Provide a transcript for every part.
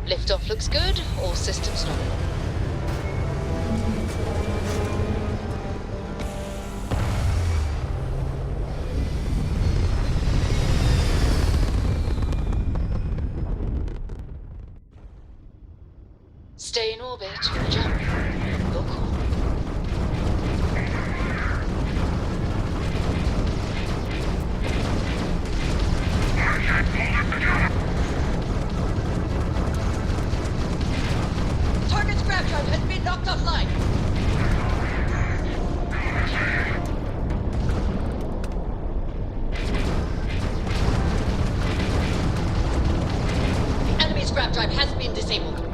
Liftoff looks good. All systems nominal. Stay in orbit or jump. Your call. Target's grab drive has been knocked offline. The enemy's grab drive has been disabled.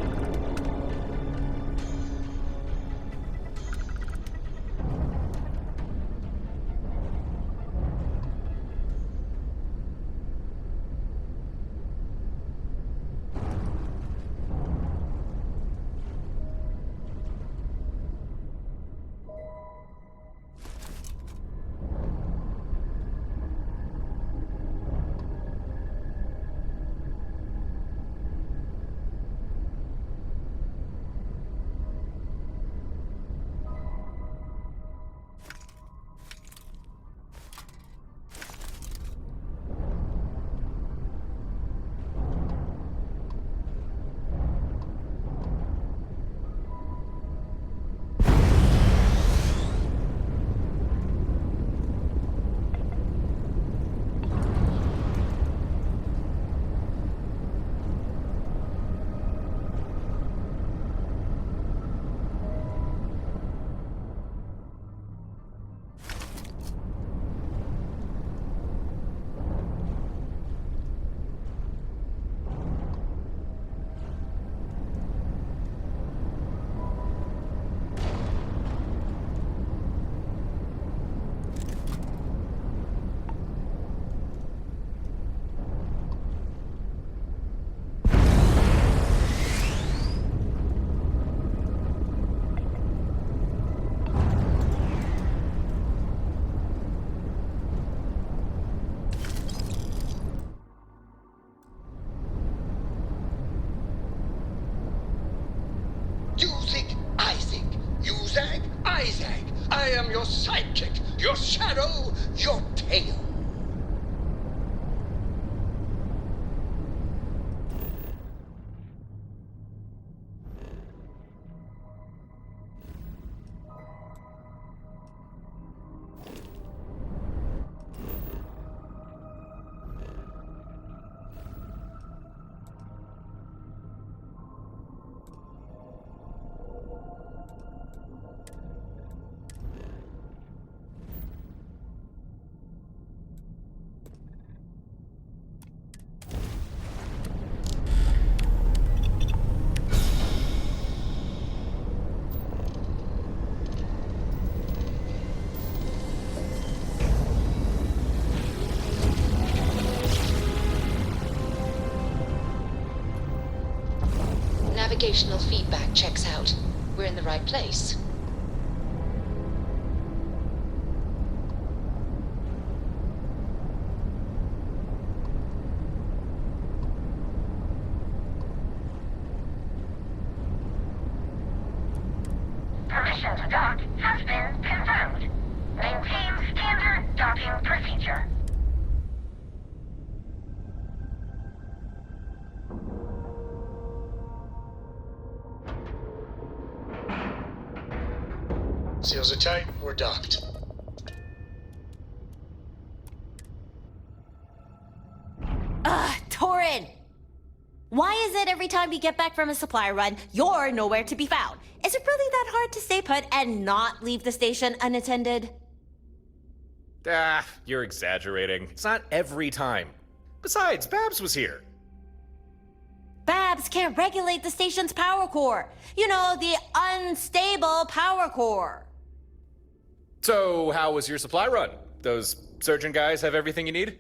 I am your sidekick, your shadow, your tail. Navigational feedback checks out. We're in the right place. Permission to dock has been confirmed. Maintain standard docking procedure. Seals are tight, we're docked. Torin! Why is it every time we get back from a supply run, you're nowhere to be found? Is it really that hard to stay put and not leave the station unattended? You're exaggerating. It's not every time. Besides, Babs was here. Babs can't regulate the station's power core. You know, the unstable power core. So, how was your supply run? Those surgeon guys have everything you need?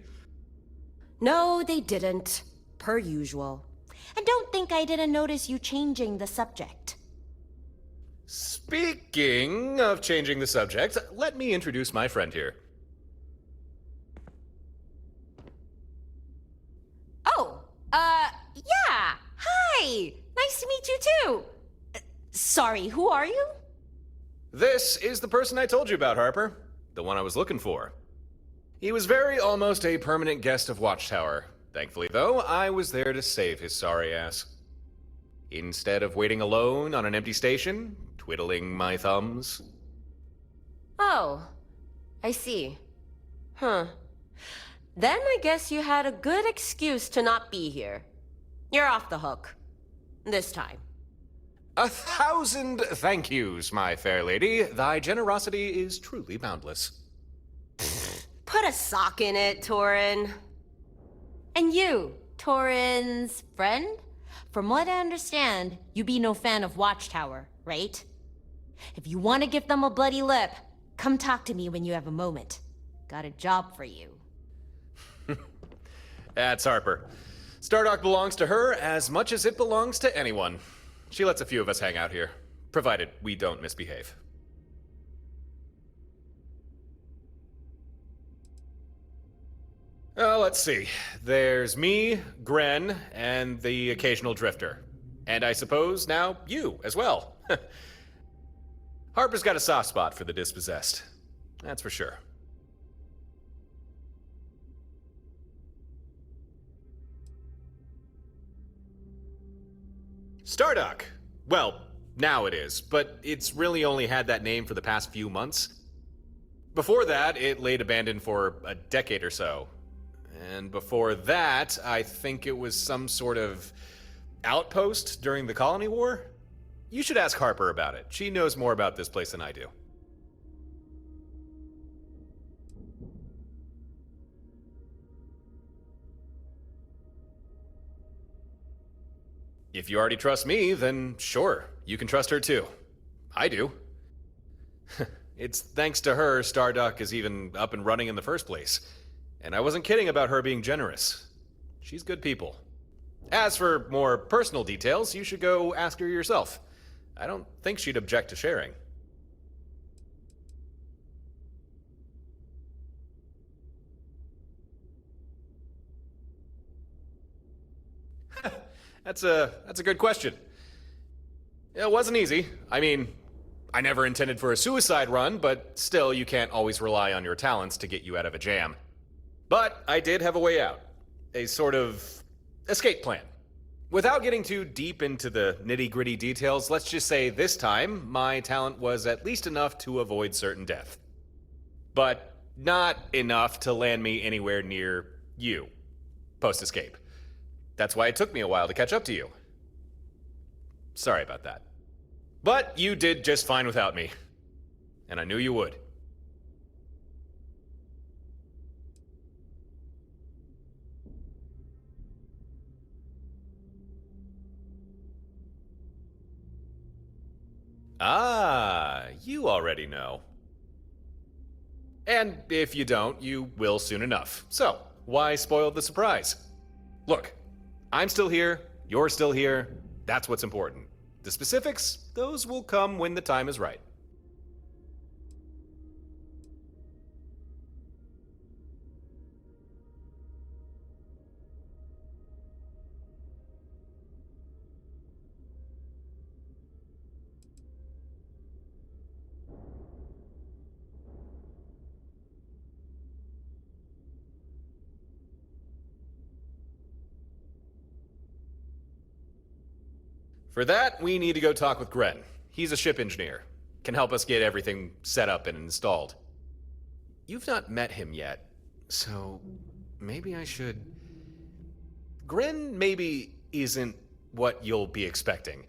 No, they didn't. Per usual. And don't think I didn't notice you changing the subject. Speaking of changing the subject, let me introduce my friend here. Oh, yeah. Hi. meet you too. Sorry, who are you? This is the person I told you about, Harper. The one I was looking for. He was very almost a permanent guest of Watchtower. Thankfully, though, I was there to save his sorry ass. Instead of waiting alone on an empty station, twiddling my thumbs. Oh, I see. Huh. Then I guess you had a good excuse to not be here. You're off the hook. This time. 1,000 thank yous, my fair lady. Thy generosity is truly boundless. Put a sock in it, Torin. And you, Torin's friend? From what I understand, you be no fan of Watchtower, right? If you want to give them a bloody lip, come talk to me when you have a moment. Got a job for you. That's Harper. Stardock belongs to her as much as it belongs to anyone. She lets a few of us hang out here, provided we don't misbehave. Let's see. There's me, Gren, and the occasional drifter. And I suppose now you as well. Harper's got a soft spot for the dispossessed. That's for sure. Stardock. Well, now it is, but it's really only had that name for the past few months. Before that, it laid abandoned for a decade or so. And before that, I think it was some sort of outpost during the Colony War? You should ask Harper about it. She knows more about this place than I do. If you already trust me, then sure, you can trust her too. I do. It's thanks to her Stardock is even up and running in the first place. And I wasn't kidding about her being generous. She's good people. As for more personal details, you should go ask her yourself. I don't think she'd object to sharing. That's a good question. It wasn't easy. I mean, I never intended for a suicide run, but still, you can't always rely on your talents to get you out of a jam. But I did have a way out. A sort of escape plan. Without getting too deep into the nitty-gritty details, let's just say this time, my talent was at least enough to avoid certain death. But not enough to land me anywhere near you, post-escape. That's why it took me a while to catch up to you. Sorry about that. But you did just fine without me. And I knew you would. Ah, you already know. And if you don't, you will soon enough. So, why spoil the surprise? Look, I'm still here, you're still here, that's what's important. The specifics, those will come when the time is right. For that, we need to go talk with Gren. He's a ship engineer. Can help us get everything set up and installed. You've not met him yet, so maybe I should... Gren maybe isn't what you'll be expecting.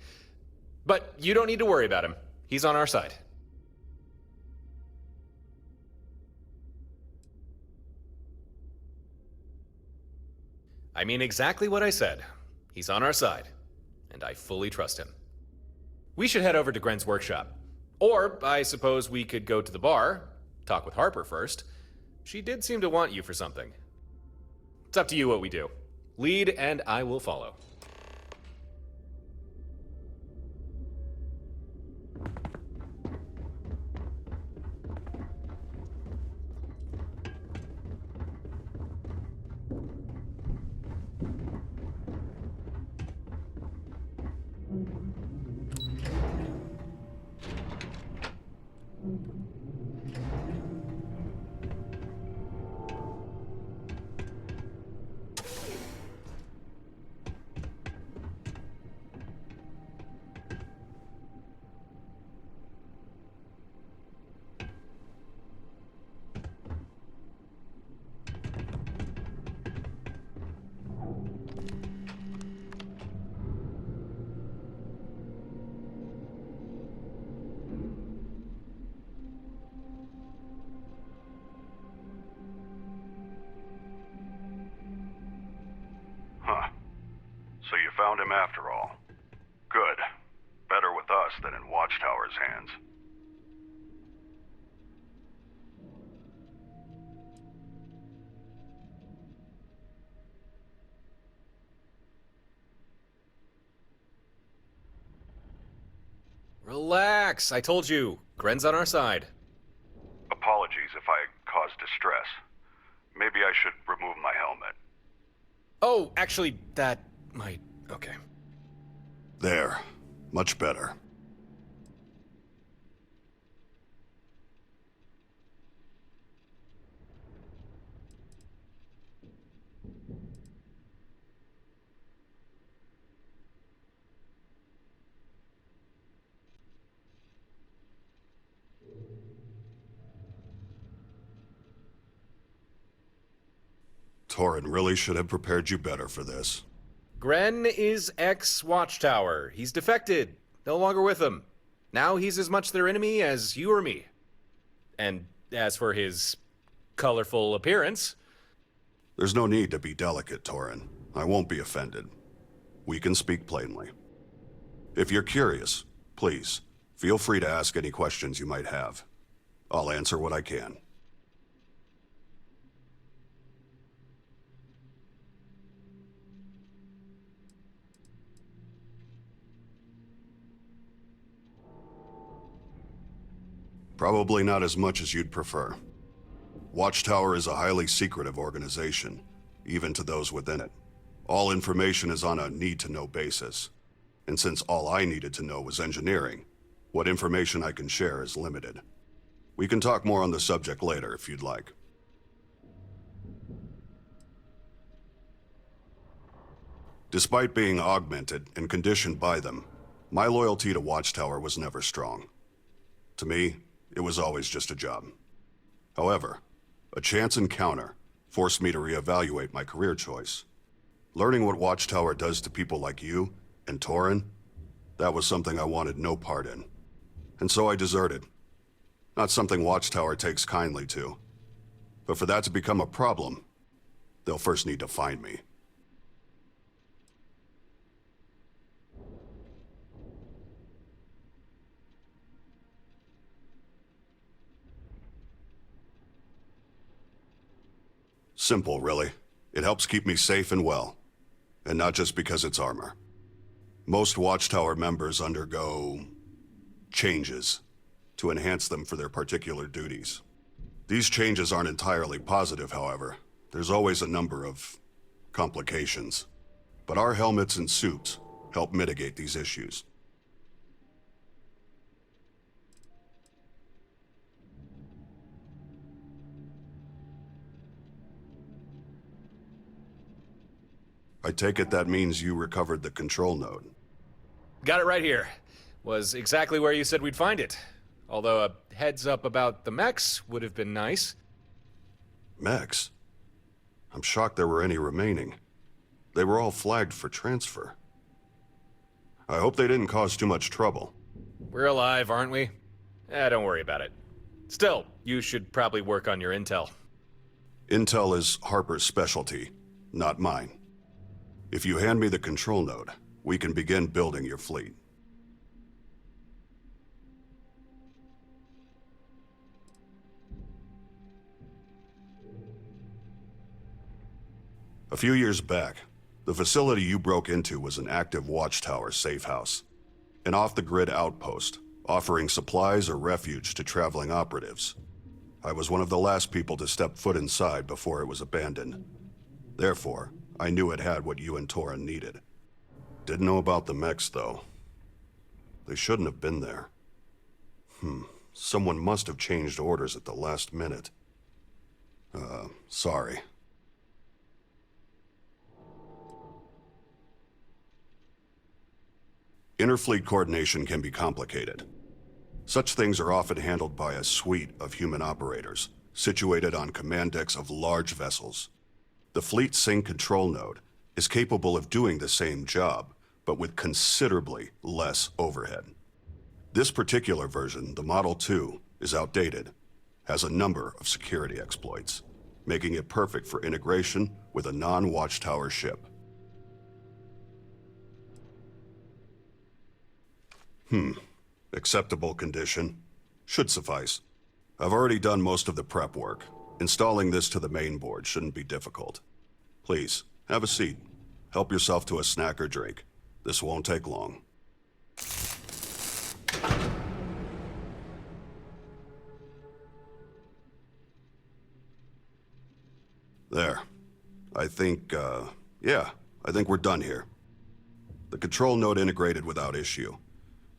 But you don't need to worry about him. He's on our side. I mean exactly what I said. He's on our side. And I fully trust him. We should head over to Gren's workshop. Or, I suppose we could go to the bar, talk with Harper first. She did seem to want you for something. It's up to you what we do. Lead and I will follow. Huh. So you found him after all. Good. Better with us than in Watchtower's hands. Relax, I told you. Gren's on our side. Apologies if I caused distress. Maybe I should remove my helmet. Oh, actually, that might... okay. There. Much better. Torin really should have prepared you better for this. Gren is ex-Watchtower. He's defected. No longer with them. Now he's as much their enemy as you or me. And as for his colorful appearance... There's no need to be delicate, Torin. I won't be offended. We can speak plainly. If you're curious, please, feel free to ask any questions you might have. I'll answer what I can. Probably not as much as you'd prefer. Watchtower is a highly secretive organization, even to those within it. All information is on a need-to-know basis. And since all I needed to know was engineering, what information I can share is limited. We can talk more on the subject later if you'd like. Despite being augmented and conditioned by them, my loyalty to Watchtower was never strong. To me, it was always just a job. However, a chance encounter forced me to reevaluate my career choice. Learning what Watchtower does to people like you and Torin, that was something I wanted no part in. And so I deserted. Not something Watchtower takes kindly to. But for that to become a problem, they'll first need to find me. Simple, really. It helps keep me safe and well. And not just because it's armor. Most Watchtower members undergo... changes to enhance them for their particular duties. These changes aren't entirely positive, however. There's always a number of... complications. But our helmets and suits help mitigate these issues. I take it that means you recovered the control node. Got it right here. Was exactly where you said we'd find it. Although a heads up about the mechs would have been nice. Mechs? I'm shocked there were any remaining. They were all flagged for transfer. I hope they didn't cause too much trouble. We're alive, aren't we? Don't worry about it. Still, you should probably work on your intel. Intel is Harper's specialty, not mine. If you hand me the control node, we can begin building your fleet. A few years back, the facility you broke into was an active Watchtower safe house, an off-the-grid outpost, offering supplies or refuge to traveling operatives. I was one of the last people to step foot inside before it was abandoned. Therefore, I knew it had what you and Torin needed. Didn't know about the mechs, though. They shouldn't have been there. Someone must have changed orders at the last minute. Sorry. Interfleet coordination can be complicated. Such things are often handled by a suite of human operators, situated on command decks of large vessels. The Fleet Sync control node is capable of doing the same job, but with considerably less overhead. This particular version, the Model 2, is outdated, has a number of security exploits, making it perfect for integration with a non-Watchtower ship. Acceptable condition. Should suffice. I've already done most of the prep work. Installing this to the main board shouldn't be difficult. Please, have a seat. Help yourself to a snack or drink. This won't take long. There. I think we're done here. The control node integrated without issue.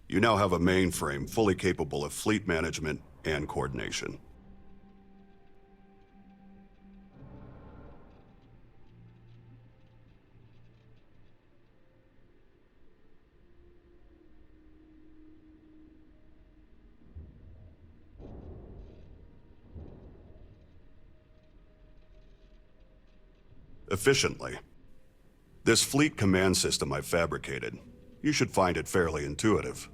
You now have a mainframe fully capable of fleet management and coordination. Efficiently. This fleet command system I fabricated, you should find it fairly intuitive.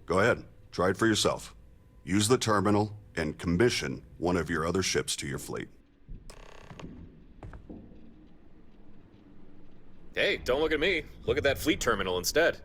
Go ahead, try it for yourself. Use the terminal and commission one of your other ships to your fleet. Hey, don't look at me. Look at that fleet terminal instead.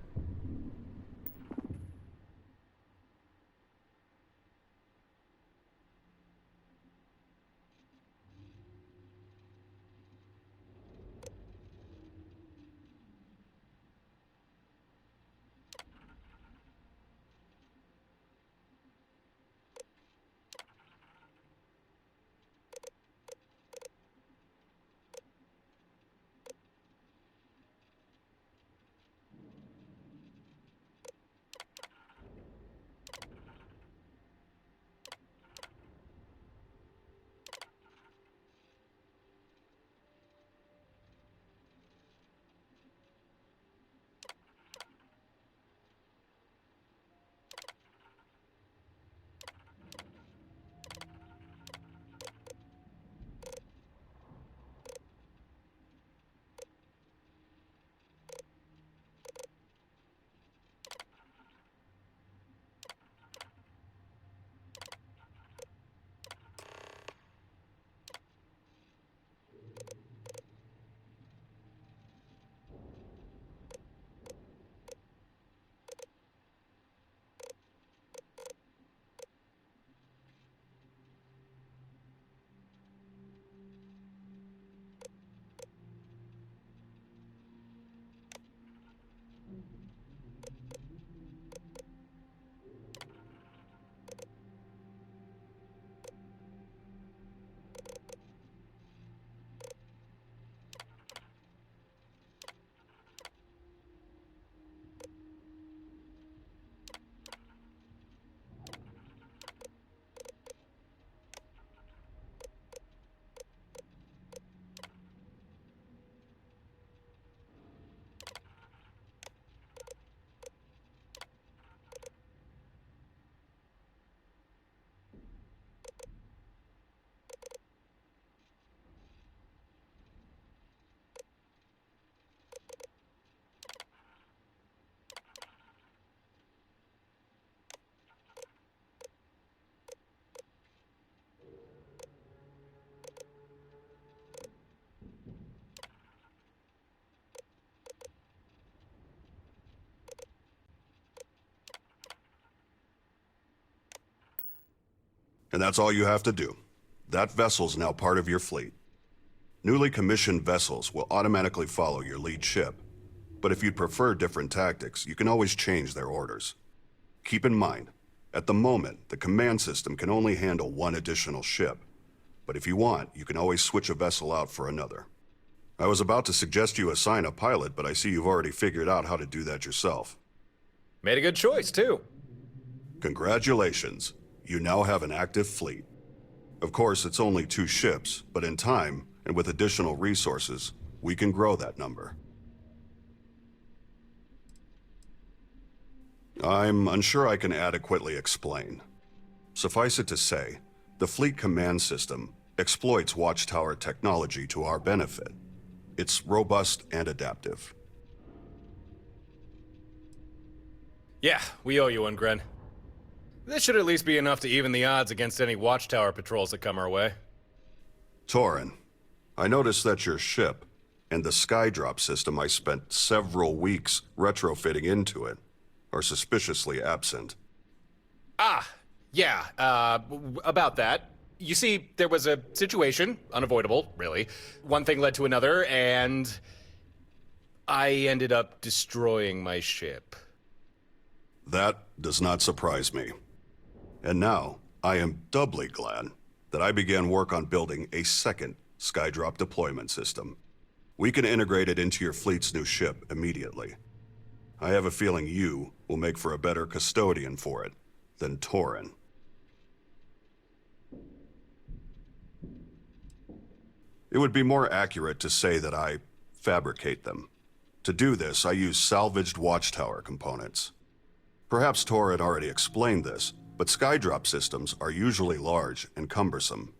And that's all you have to do. That vessel's now part of your fleet. Newly commissioned vessels will automatically follow your lead ship. But if you'd prefer different tactics, you can always change their orders. Keep in mind, at the moment, the command system can only handle one additional ship. But if you want, you can always switch a vessel out for another. I was about to suggest you assign a pilot, but I see you've already figured out how to do that yourself. Made a good choice, too. Congratulations. You now have an active fleet. Of course, it's only 2 ships, but in time, and with additional resources, we can grow that number. I'm unsure I can adequately explain. Suffice it to say, the fleet command system exploits Watchtower technology to our benefit. It's robust and adaptive. Yeah, we owe you one, Gren. This should at least be enough to even the odds against any Watchtower patrols that come our way. Torin, I noticed that your ship and the skydrop system I spent several weeks retrofitting into it are suspiciously absent. Yeah, about that. You see, there was a situation, unavoidable, really. One thing led to another, and I ended up destroying my ship. That does not surprise me. And now, I am doubly glad that I began work on building a second Skydrop deployment system. We can integrate it into your fleet's new ship immediately. I have a feeling you will make for a better custodian for it than Torin. It would be more accurate to say that I fabricate them. To do this, I use salvaged watchtower components. Perhaps Torin already explained this, but Skydrop systems are usually large and cumbersome.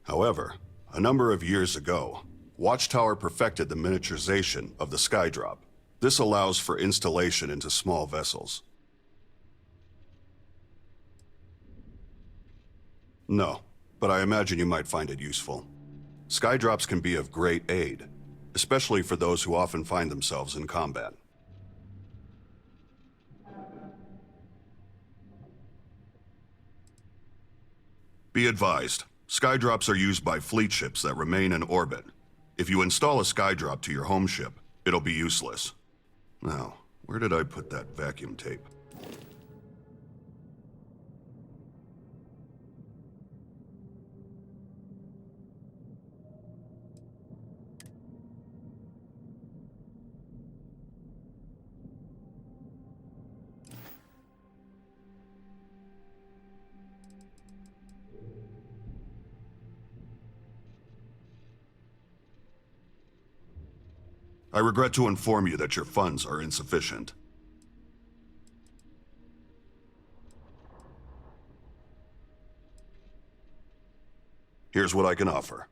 However, a number of years ago, Watchtower perfected the miniaturization of the Skydrop. This allows for installation into small vessels. No, but I imagine you might find it useful. Skydrops can be of great aid, especially for those who often find themselves in combat. Be advised, Skydrops are used by fleet ships that remain in orbit. If you install a Skydrop to your home ship, it'll be useless. Now, where did I put that vacuum tape? I regret to inform you that your funds are insufficient. Here's what I can offer.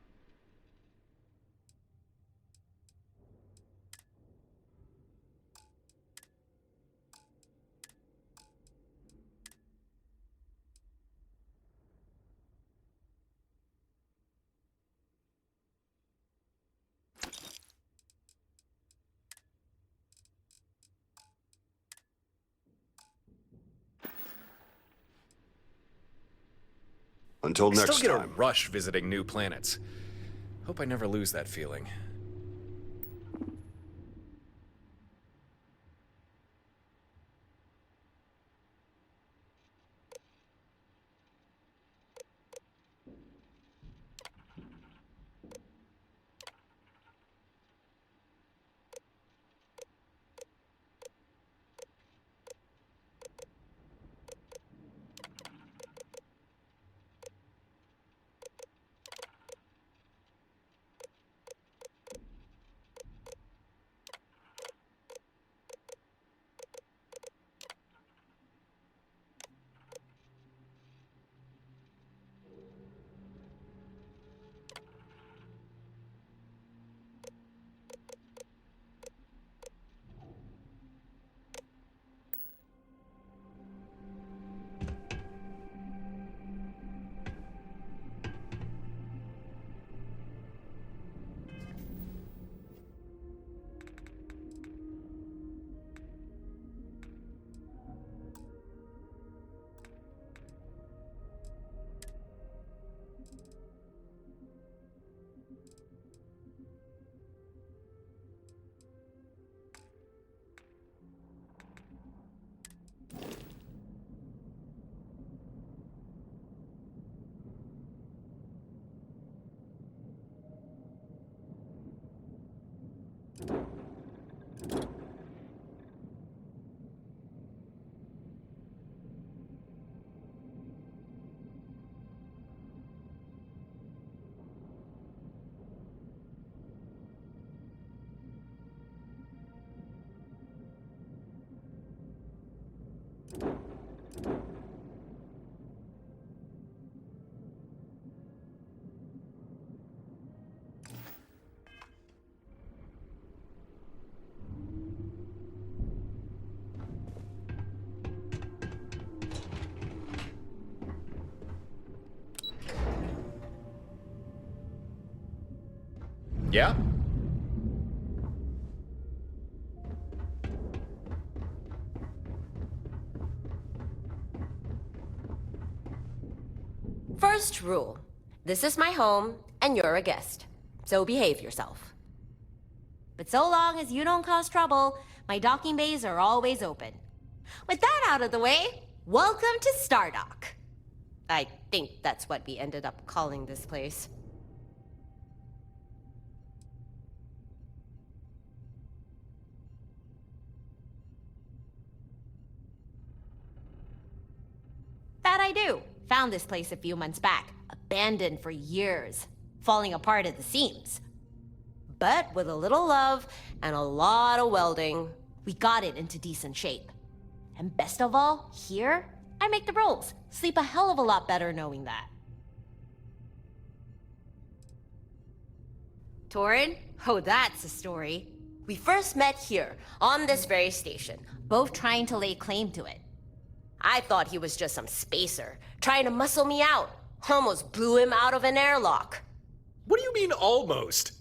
Until I next still get time. a rush visiting new planets. Hope I never lose that feeling. Yeah? First rule. This is my home, and you're a guest. So behave yourself. But so long as you don't cause trouble, my docking bays are always open. With that out of the way, welcome to Stardock. I think that's what we ended up calling this place. That I do. Found this place a few months back, abandoned for years, falling apart at the seams. But with a little love and a lot of welding, We got it into decent shape. And best of all, here, I make the rules. Sleep a hell of a lot better knowing that. Torin? Oh, that's a story. We first met here, on this very station. Both trying to lay claim to it. I thought he was just some spacer, trying to muscle me out. Almost blew him out of an airlock. What do you mean almost?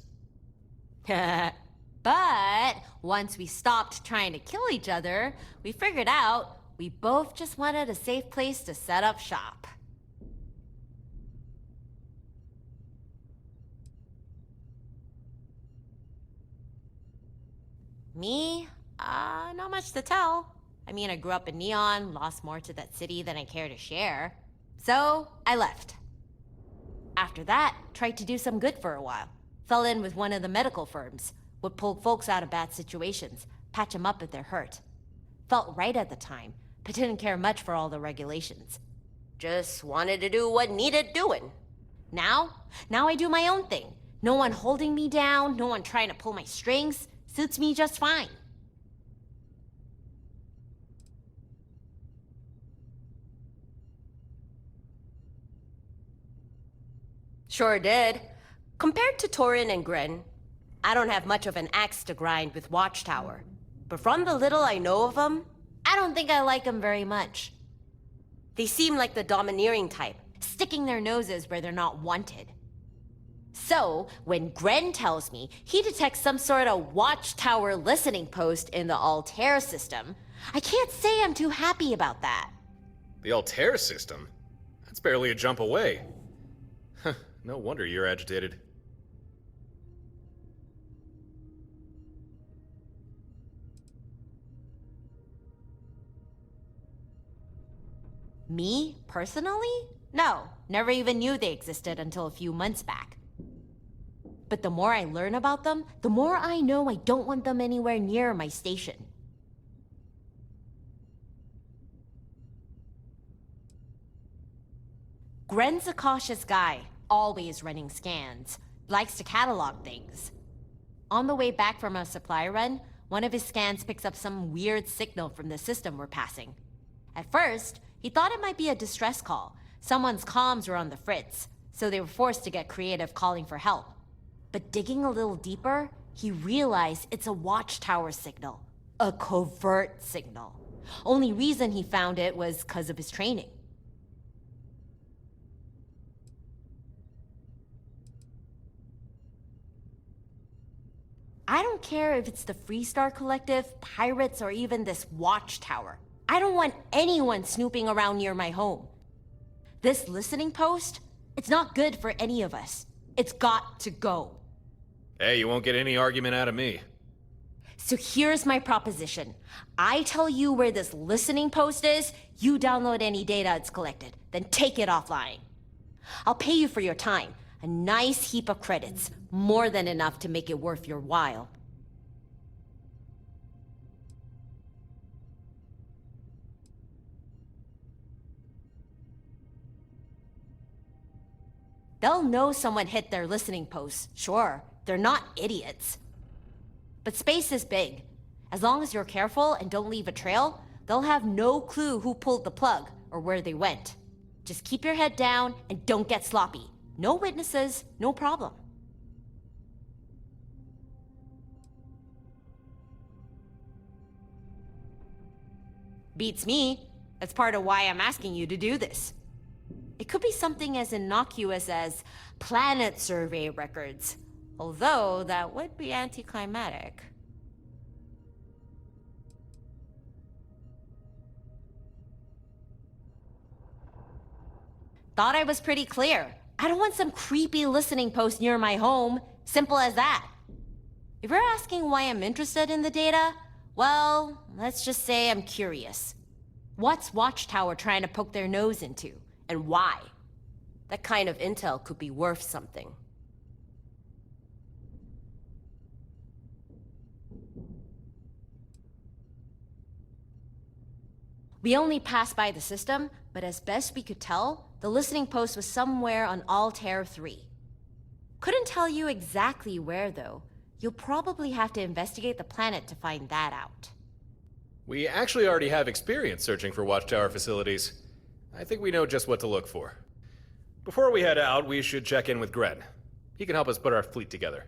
But once we stopped trying to kill each other, we figured out we both just wanted a safe place to set up shop. Me? Not much to tell. I mean, I grew up in Neon, lost more to that city than I care to share. So, I left. After that, tried to do some good for a while. Fell in with one of the medical firms. Would pull folks out of bad situations, patch them up if they're hurt. Felt right at the time, but didn't care much for all the regulations. Just wanted to do what needed doing. Now I do my own thing. No one holding me down, no one trying to pull my strings. Suits me just fine. Sure did. Compared to Torin and Gren, I don't have much of an axe to grind with Watchtower. But from the little I know of them, I don't think I like them very much. they seem like the domineering type. Sticking their noses where they're not wanted. So, when Gren tells me he detects some sort of Watchtower listening post in the Altair system, I can't say I'm too happy about that. The Altair system? That's barely a jump away. No wonder you're agitated. Me, personally? No, never even knew they existed until a few months back. But the more I learn about them, the more I know I don't want them anywhere near my station. Gren's a cautious guy, always running scans. Likes to catalog things. On the way back from a supply run, one of his scans picks up some weird signal from the system we're passing. At first, he thought it might be a distress call. Someone's comms were on the fritz, so they were forced to get creative calling for help. But digging a little deeper, he realized it's a Watchtower signal. A covert signal. Only reason he found it was because of his training. I don't care if it's the Freestar Collective, pirates, or even this Watchtower. I don't want anyone snooping around near my home. This listening post, it's not good for any of us. It's got to go. Hey, you won't get any argument out of me. So here's my proposition. I tell you where this listening post is, you download any data it's collected, then take it offline. I'll pay you for your time. A nice heap of credits. More than enough to make it worth your while. They'll know someone hit their listening post, sure. They're not idiots. But space is big. As long as you're careful and don't leave a trail, they'll have no clue who pulled the plug or where they went. Just keep your head down and don't get sloppy. No witnesses, no problem. Beats me. That's part of why I'm asking you to do this. It could be something as innocuous as planet survey records, although that would be anticlimactic. Thought I was pretty clear. I don't want some creepy listening post near my home. Simple as that. If you're asking why I'm interested in the data, well, let's just say I'm curious. What's Watchtower trying to poke their nose into, and why? That kind of intel could be worth something. We only passed by the system, but as best we could tell, the listening post was somewhere on Altair 3. Couldn't tell you exactly where, though. You'll probably have to investigate the planet to find that out. We actually already have experience searching for Watchtower facilities. I think we know just what to look for. Before we head out, we should check in with Gren. He can help us put our fleet together.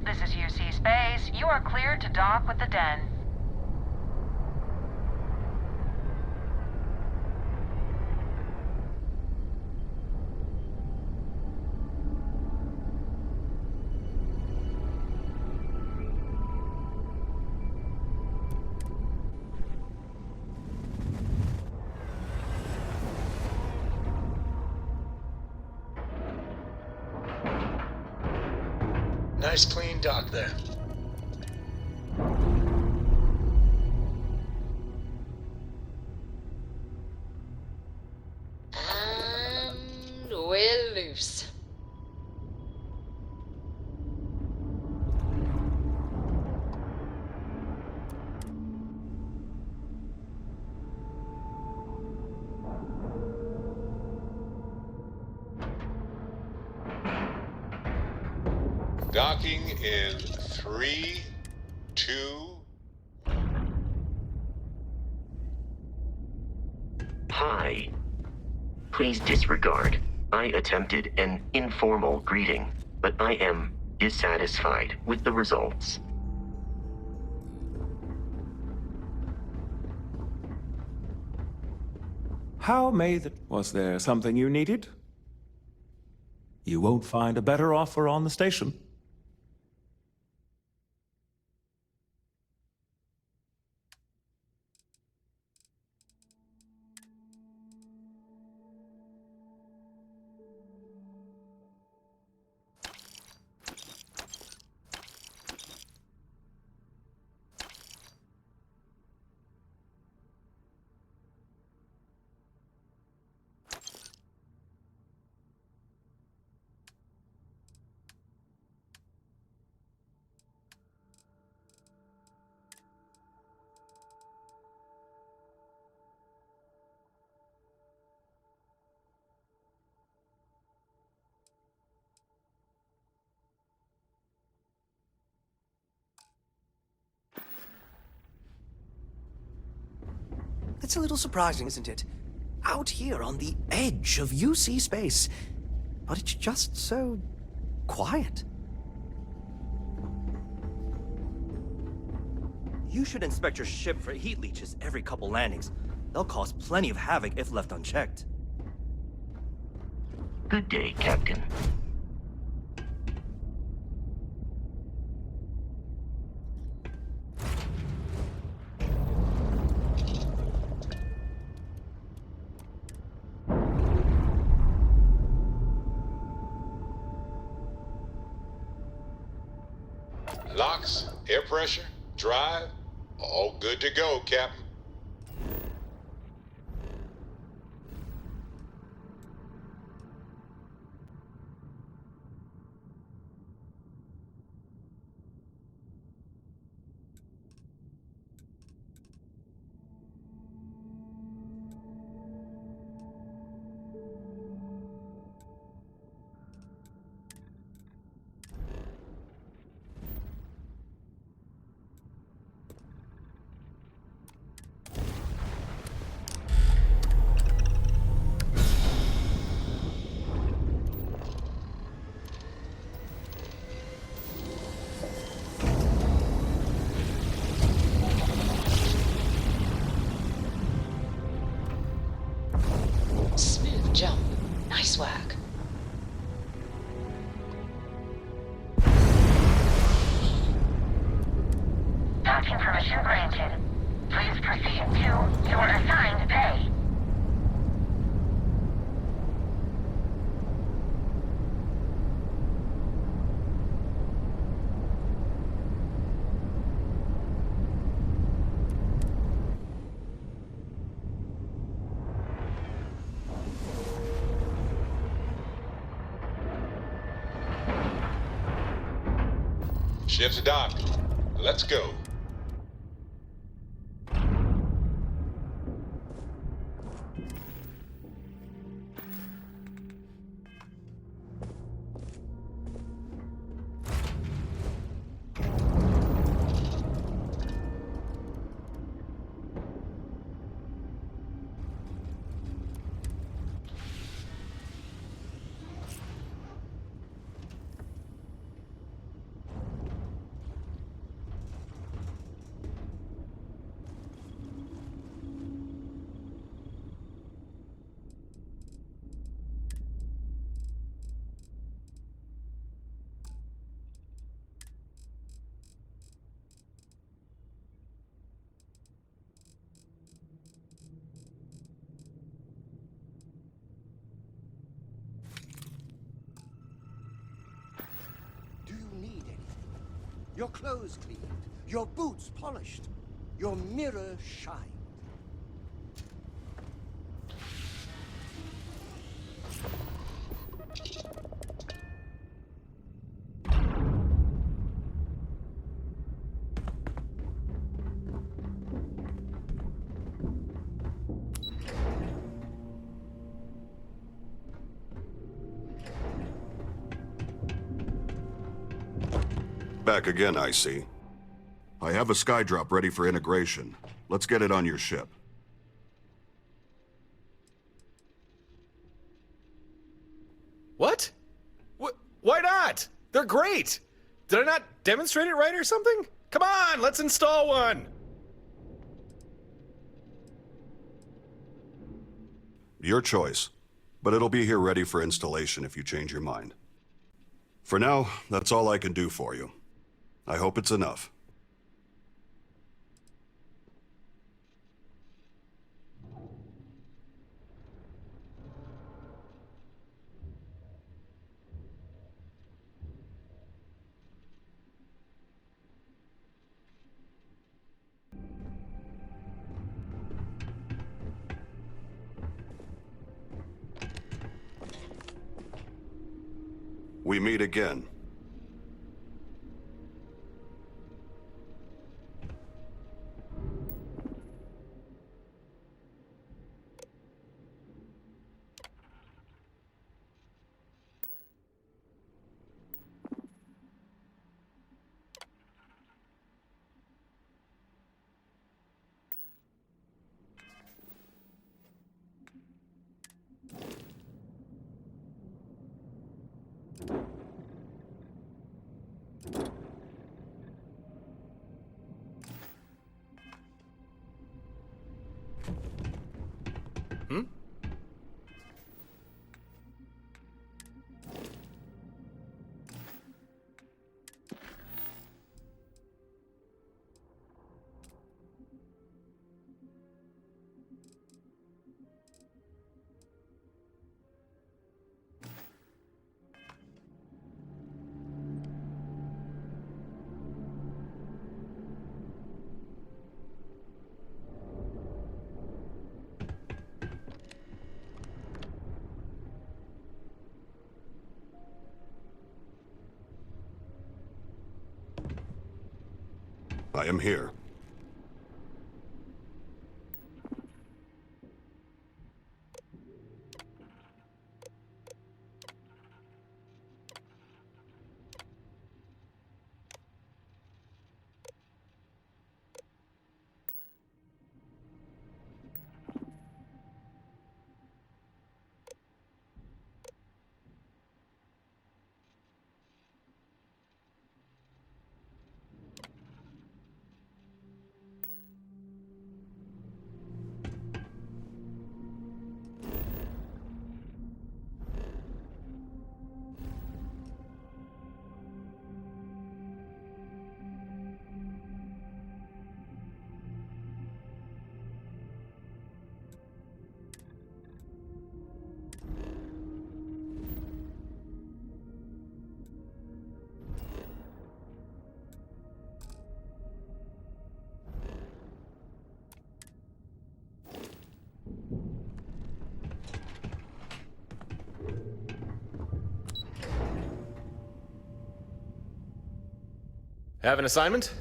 This is UC Space. You are cleared to dock with the Den. Nice clean dock there. And we're loose. Docking in 3, 2... Hi. Please disregard. I attempted an informal greeting, but I am dissatisfied with the results. How may the... Was there something you needed? You won't find a better offer on the station. It's a little surprising, isn't it? Out here on the edge of UC space, but it's just so quiet. You should inspect your ship for heat leeches every couple landings. They'll cause plenty of havoc if left unchecked. Good day, Captain. Locks, air pressure, drive, all good to go, Captain. Smooth jump. Nice work. Docking permission granted. Please proceed to your assigned bay. Ship's docked. Let's go. Do you need anything? Your clothes cleaned, your boots polished, your mirror shined. Back again, I see. I have a skydrop ready for integration. Let's get it on your ship. What? Why not? They're great! Did I not demonstrate it right or something? Come on, let's install one! Your choice. But it'll be here ready for installation if you change your mind. For now, that's all I can do for you. I hope it's enough. We meet again. I am here. Have an assignment?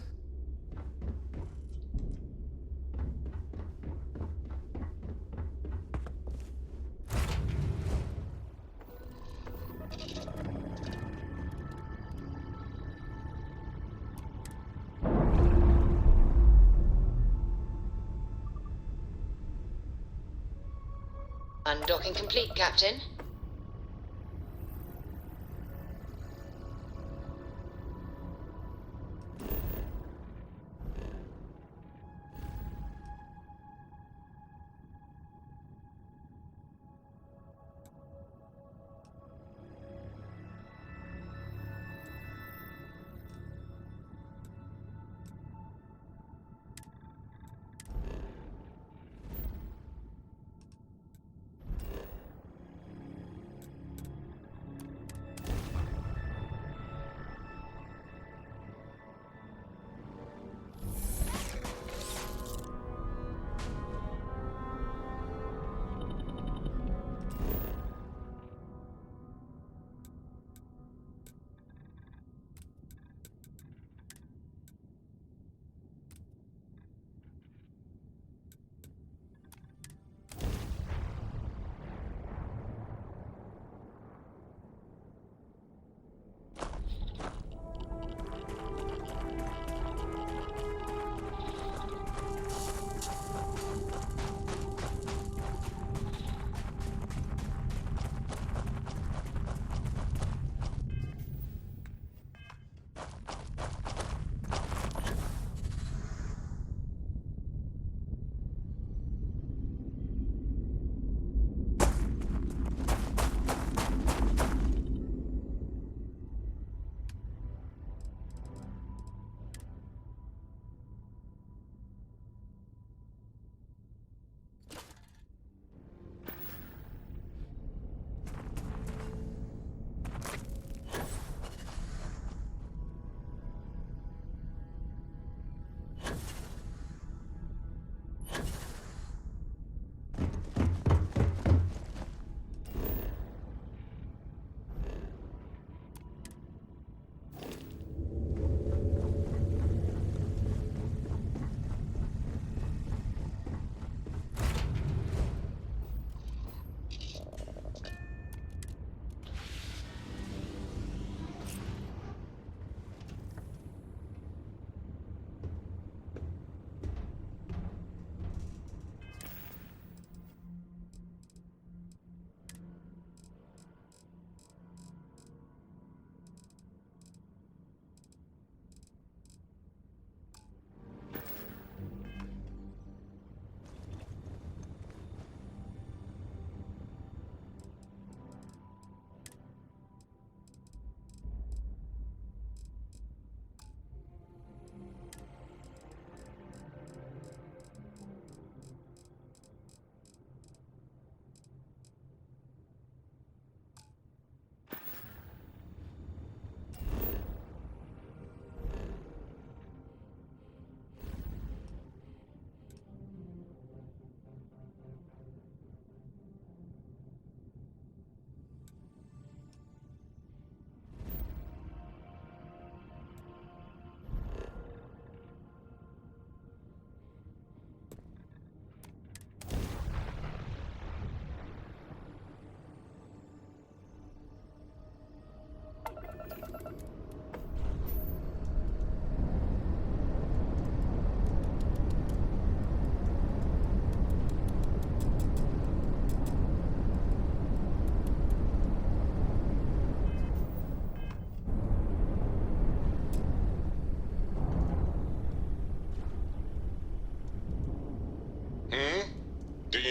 Undocking complete, Captain.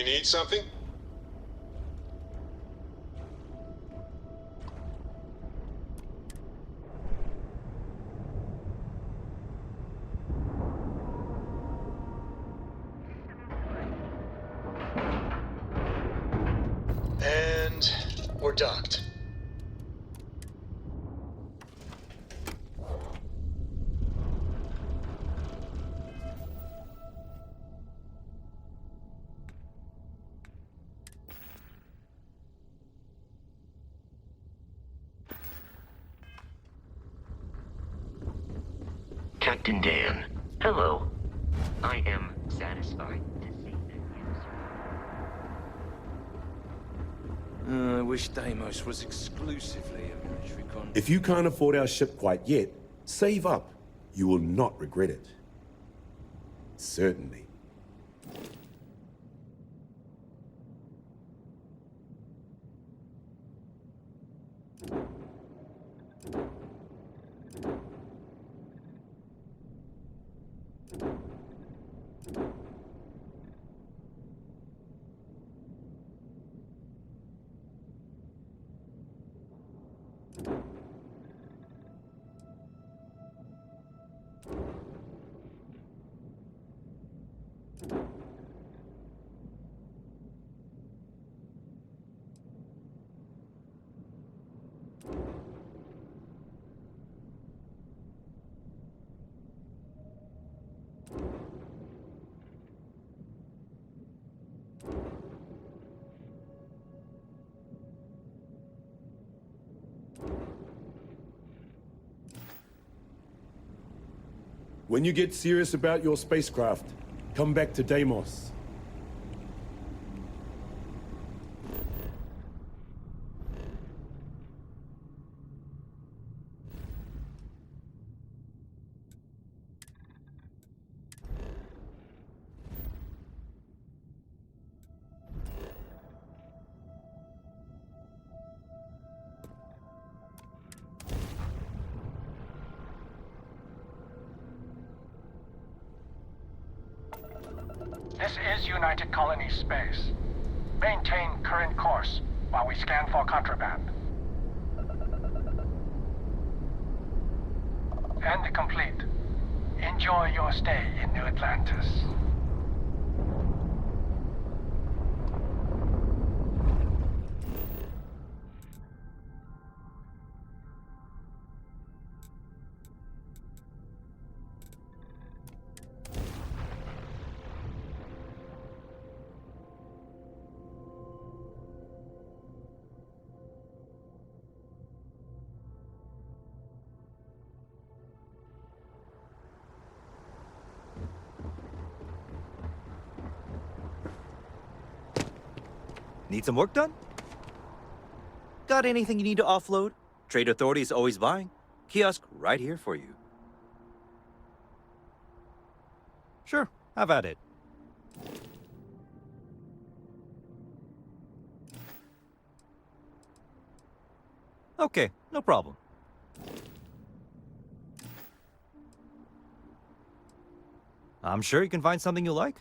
need something? And we're docked. Captain Dan, hello. I am satisfied to see that you... I wish Deimos was exclusively a military con. If you can't afford our ship quite yet, save up. You will not regret it. Certainly. When you get serious about your spacecraft, come back to Deimos. This is United Colony Space. Maintain current course while we scan for contraband. And complete. Enjoy your stay in New Atlantis. Need some work done? Got anything you need to offload? Trade Authority is always buying. Kiosk right here for you. Sure, have at it. Okay, no problem. I'm sure you can find something you like.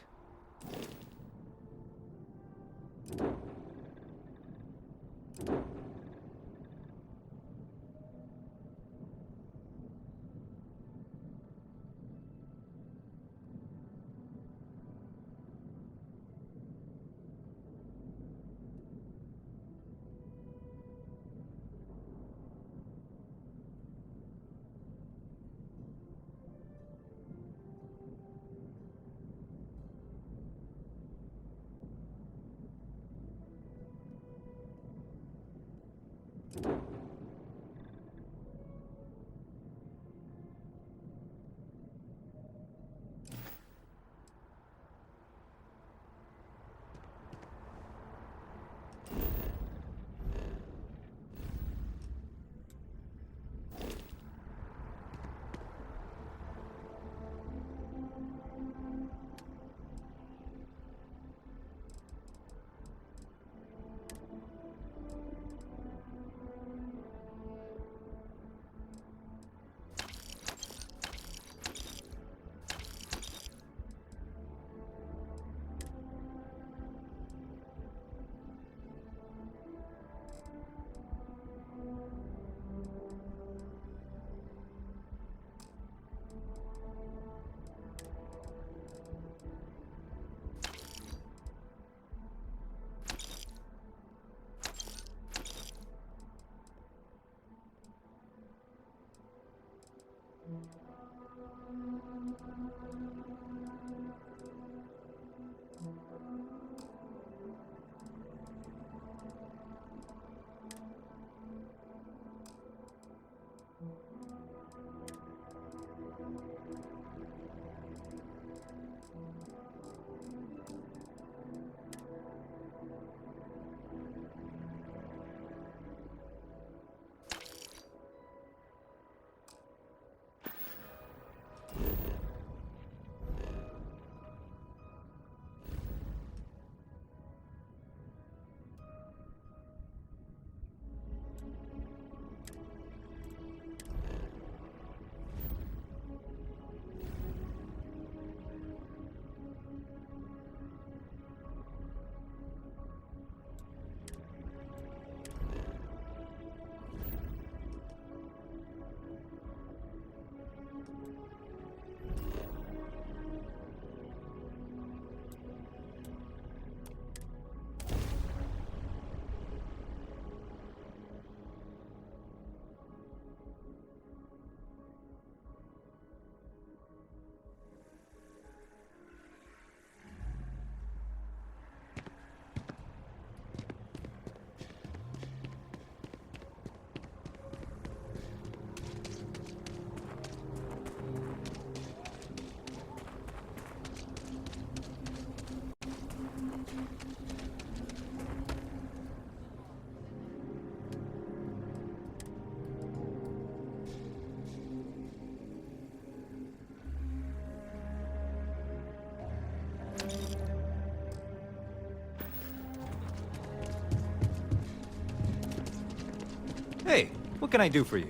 Hey, what can I do for you?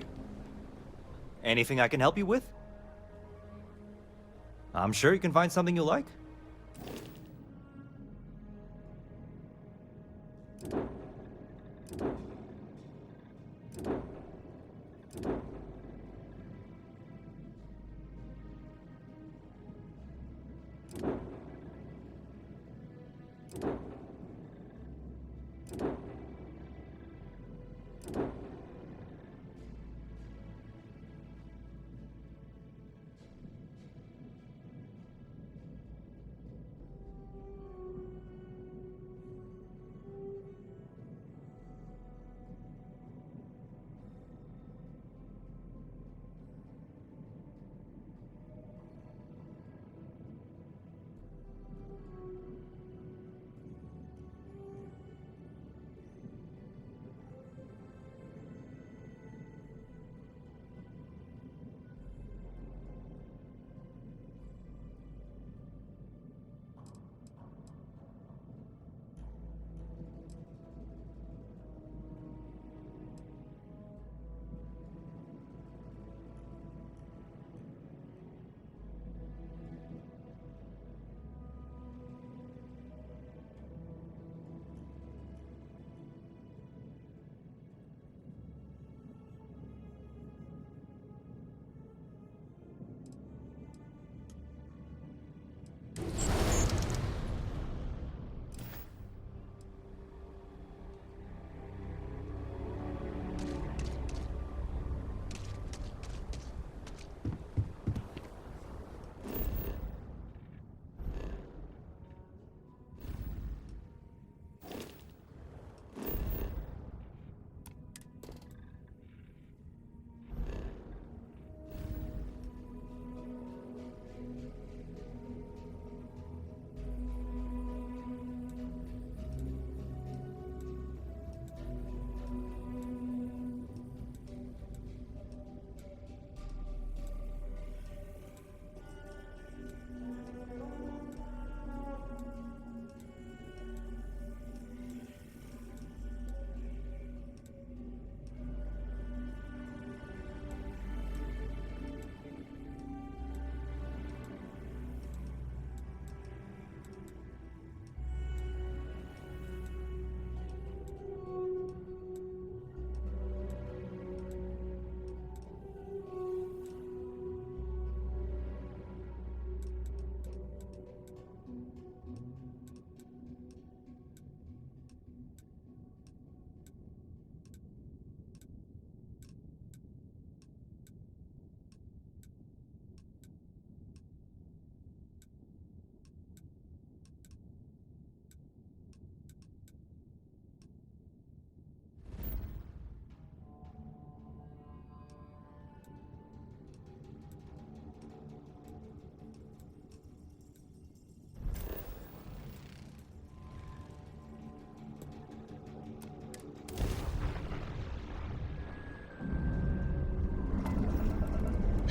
Anything I can help you with? I'm sure you can find something you like.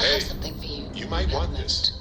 Hey, have something for you. you might want this.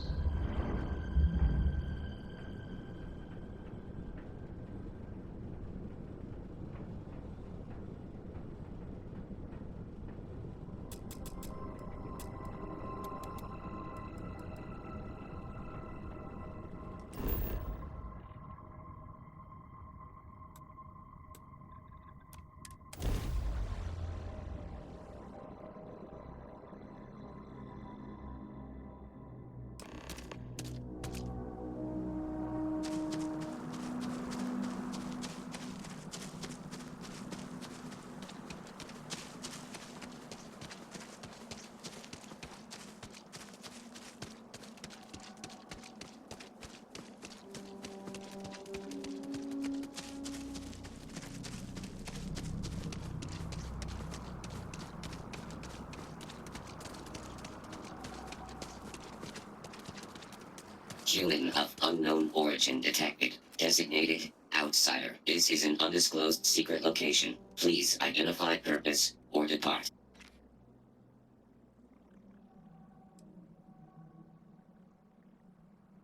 Human of unknown origin detected. Designated outsider. This is an undisclosed secret location. Please identify purpose or depart.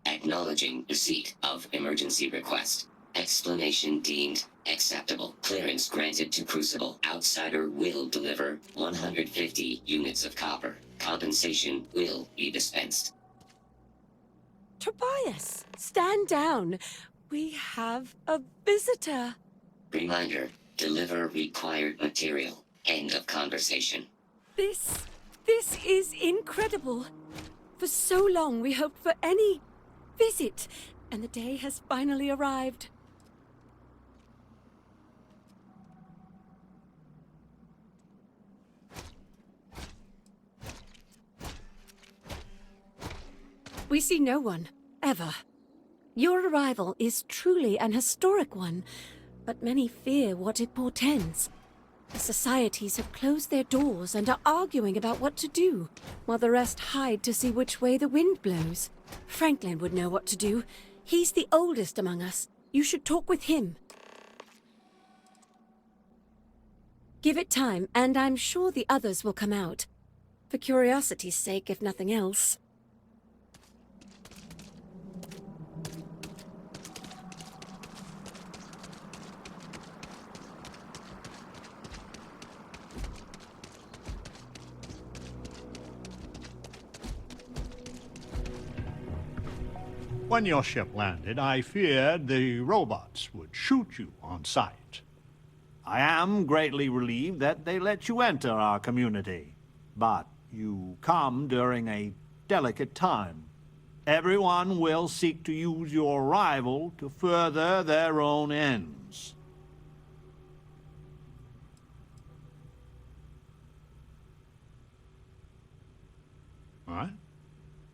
Acknowledging receipt of emergency request. Explanation deemed acceptable. Clearance granted to Crucible. Outsider will deliver 150 units of copper. Compensation will be dispensed. Tobias, stand down. We have a visitor. Reminder, deliver required material. End of conversation. This is incredible. For so long we hoped for any visit, and the day has finally arrived. We see no one, ever. Your arrival is truly an historic one, but many fear what it portends. The societies have closed their doors and are arguing about what to do, while the rest hide to see which way the wind blows. Franklin would know what to do. He's the oldest among us. You should talk with him. Give it time, and I'm sure the others will come out. For curiosity's sake, if nothing else. When your ship landed, I feared the robots would shoot you on sight. I am greatly relieved that they let you enter our community. But you come during a delicate time. Everyone will seek to use your arrival to further their own ends. What?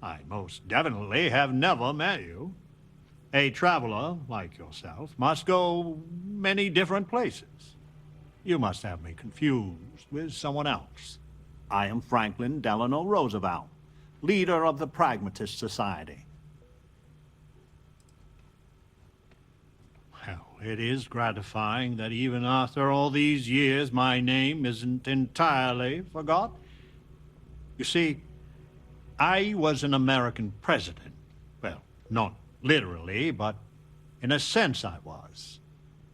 I most definitely have never met you. A traveler like yourself must go many different places. You must have me confused with someone else. I am Franklin Delano Roosevelt, leader of the Pragmatist Society. Well, it is gratifying that even after all these years, my name isn't entirely forgot. You see, I was an American president. Well, not literally, but in a sense I was.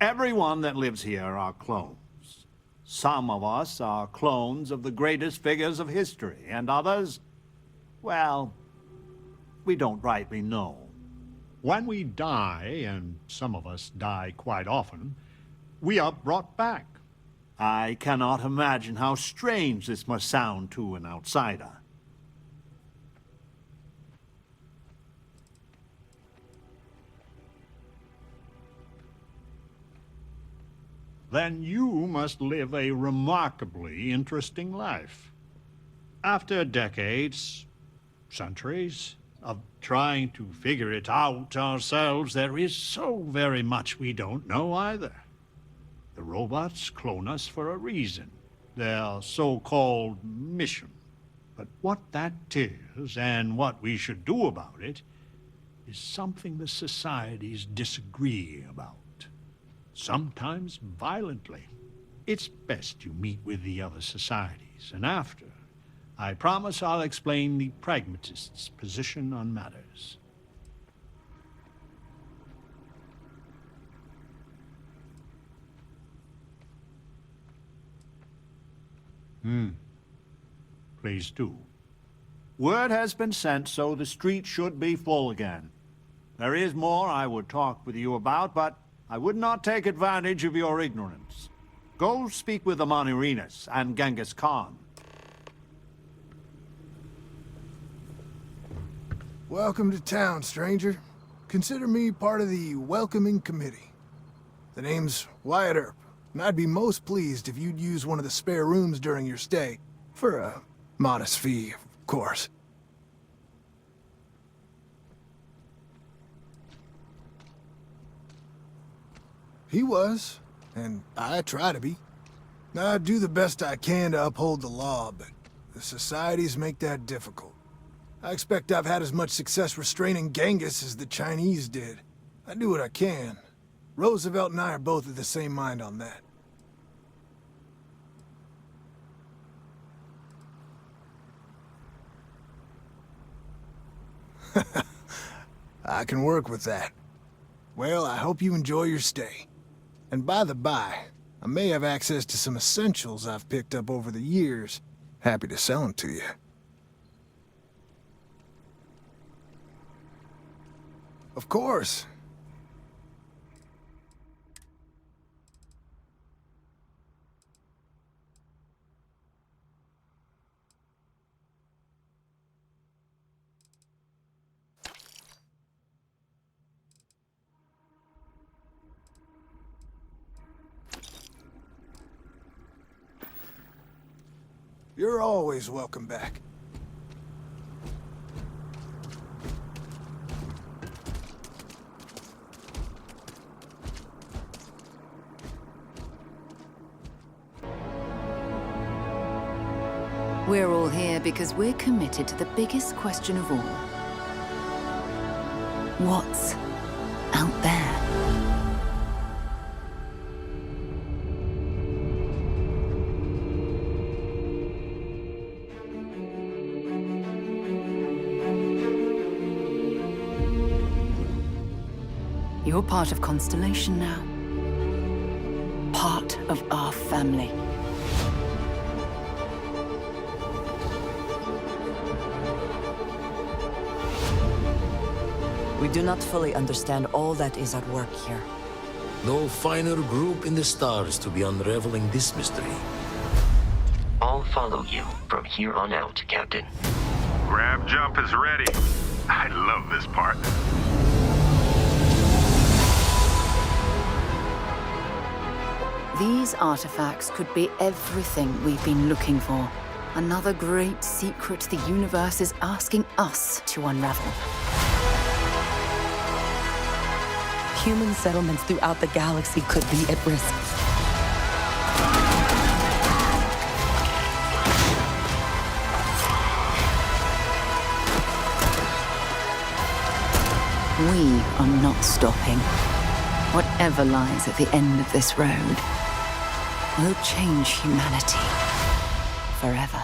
Everyone that lives here are clones. Some of us are clones of the greatest figures of history, and others, well, we don't rightly know. When we die, and some of us die quite often, we are brought back. I cannot imagine how strange this must sound to an outsider. Then you must live a remarkably interesting life. After decades, centuries, of trying to figure it out ourselves, there is so very much we don't know either. The robots clone us for a reason, their so-called mission. But what that is, and what we should do about it, is something the societies disagree about. Sometimes violently. It's best you meet with the other societies, and after, I promise I'll explain the pragmatist's position on matters. Please do. Word has been sent, so the street should be full again. There is more I would talk with you about, but I would not take advantage of your ignorance. Go speak with the Monirinas and Genghis Khan. Welcome to town, stranger. Consider me part of the welcoming committee. The name's Wyatt Earp, and I'd be most pleased if you'd use one of the spare rooms during your stay, for a modest fee, of course. He was, and I try to be. I do the best I can to uphold the law, but the societies make that difficult. I expect I've had as much success restraining Genghis as the Chinese did. I do what I can. Roosevelt and I are both of the same mind on that. I can work with that. Well, I hope you enjoy your stay. And by the by, I may have access to some essentials I've picked up over the years. Happy to sell them to you. Of course. You're always welcome back. We're all here because we're committed to the biggest question of all. What's out there? You're part of Constellation now. Part of our family. We do not fully understand all that is at work here. No finer group in the stars to be unraveling this mystery. I'll follow you from here on out, Captain. Grab jump is ready. I love this part. These artifacts could be everything we've been looking for. Another great secret the universe is asking us to unravel. Human settlements throughout the galaxy could be at risk. We are not stopping. Whatever lies at the end of this road will change humanity forever.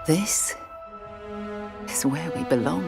This is where we belong.